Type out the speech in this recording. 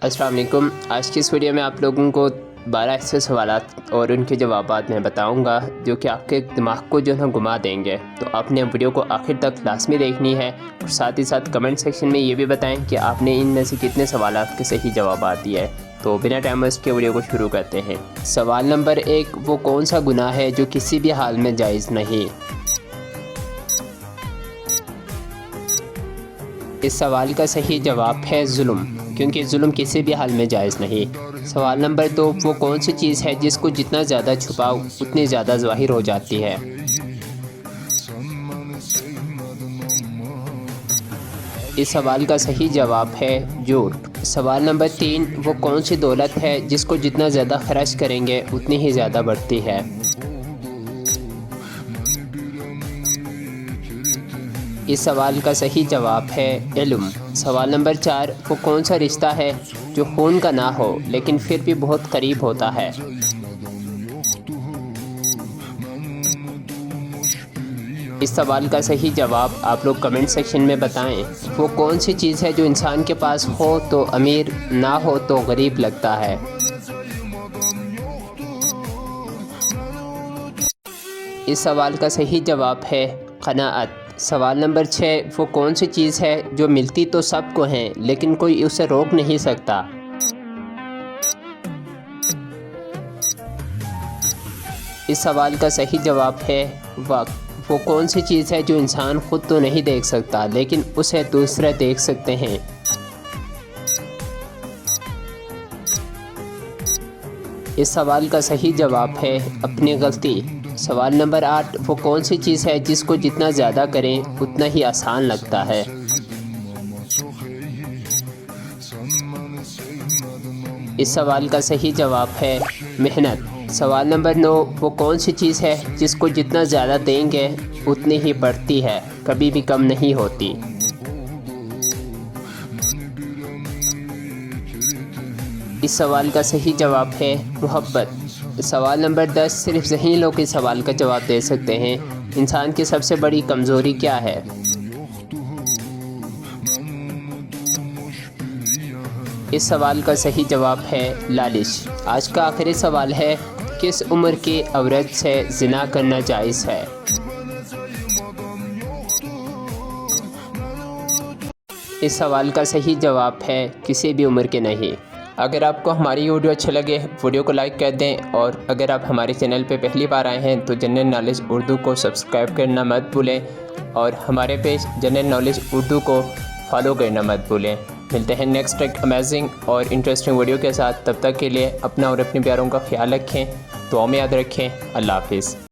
अस्सलाम वालेकुम। आज की इस वीडियो में आप लोगों को 12 ऐसे सवालात और उनके जवाबात मैं बताऊंगा जो कि आपके दिमाग को जो है घुमा देंगे। तो आपने वीडियो को आखिर तक लाजमी देखनी है और साथ ही साथ कमेंट सेक्शन में ये भी बताएं कि आपने इनमें से कितने सवालात के सही जवाबात दिए हैं। तो बिना टाइम वेस्ट के वीडियो को शुरू करते हैं। सवाल नंबर 1, वो कौन सा गुनाह है जो किसी भी हाल में जायज़ नहीं? इस सवाल का सही जवाब है जुल्म, क्योंकि जुल्म किसी भी हाल में जायज़ नहीं। सवाल नंबर 2, वो कौन सी चीज़ है जिसको जितना ज़्यादा छुपाओ उतनी ज़्यादा ज़ाहिर हो जाती है? इस सवाल का सही जवाब है झूठ। सवाल नंबर 3, वो कौन सी दौलत है जिसको जितना ज़्यादा खर्च करेंगे उतनी ही ज़्यादा बढ़ती है? इस सवाल का सही जवाब है इल्म। सवाल नंबर 4, वो कौन सा रिश्ता है जो खून का ना हो लेकिन फिर भी बहुत करीब होता है? इस सवाल का सही जवाब आप लोग कमेंट सेक्शन में बताएं। वो कौन सी चीज़ है जो इंसान के पास हो तो अमीर, ना हो तो गरीब लगता है? इस सवाल का सही जवाब है क़नाअत। सवाल नंबर 6, वो कौन सी चीज़ है जो मिलती तो सबको है लेकिन कोई उसे रोक नहीं सकता? इस सवाल का सही जवाब है वक्त। वो कौन सी चीज़ है जो इंसान खुद तो नहीं देख सकता लेकिन उसे दूसरे देख सकते हैं? इस सवाल का सही जवाब है अपनी गलती। सवाल नंबर 8, वो कौन सी चीज़ है जिसको जितना ज़्यादा करें उतना ही आसान लगता है? इस सवाल का सही जवाब है मेहनत। सवाल नंबर 9, वो कौन सी चीज़ है जिसको जितना ज़्यादा देंगे उतनी ही बढ़ती है, कभी भी कम नहीं होती? इस सवाल का सही जवाब है मोहब्बत। सवाल नंबर 10, सिर्फ ज़हीन लोग इस सवाल का जवाब दे सकते हैं। इंसान की सबसे बड़ी कमज़ोरी क्या है? इस सवाल का सही जवाब है लालच। आज का आखिरी सवाल है, किस उम्र की औरत से ज़िना करना जायज़ है? इस सवाल का सही जवाब है किसी भी उम्र के नहीं। अगर आपको हमारी वीडियो अच्छे लगे वीडियो को लाइक कर दें, और अगर आप हमारे चैनल पे पहली बार आए हैं तो जनरल नॉलेज उर्दू को सब्सक्राइब करना मत भूलें, और हमारे पेज जनरल नॉलेज उर्दू को फॉलो करना मत भूलें। मिलते हैं नेक्स्ट एक अमेजिंग और इंटरेस्टिंग वीडियो के साथ। तब तक के लिए अपना और अपने प्यारों का ख्याल रखें, दुआ में याद रखें। अल्लाह हाफिज़।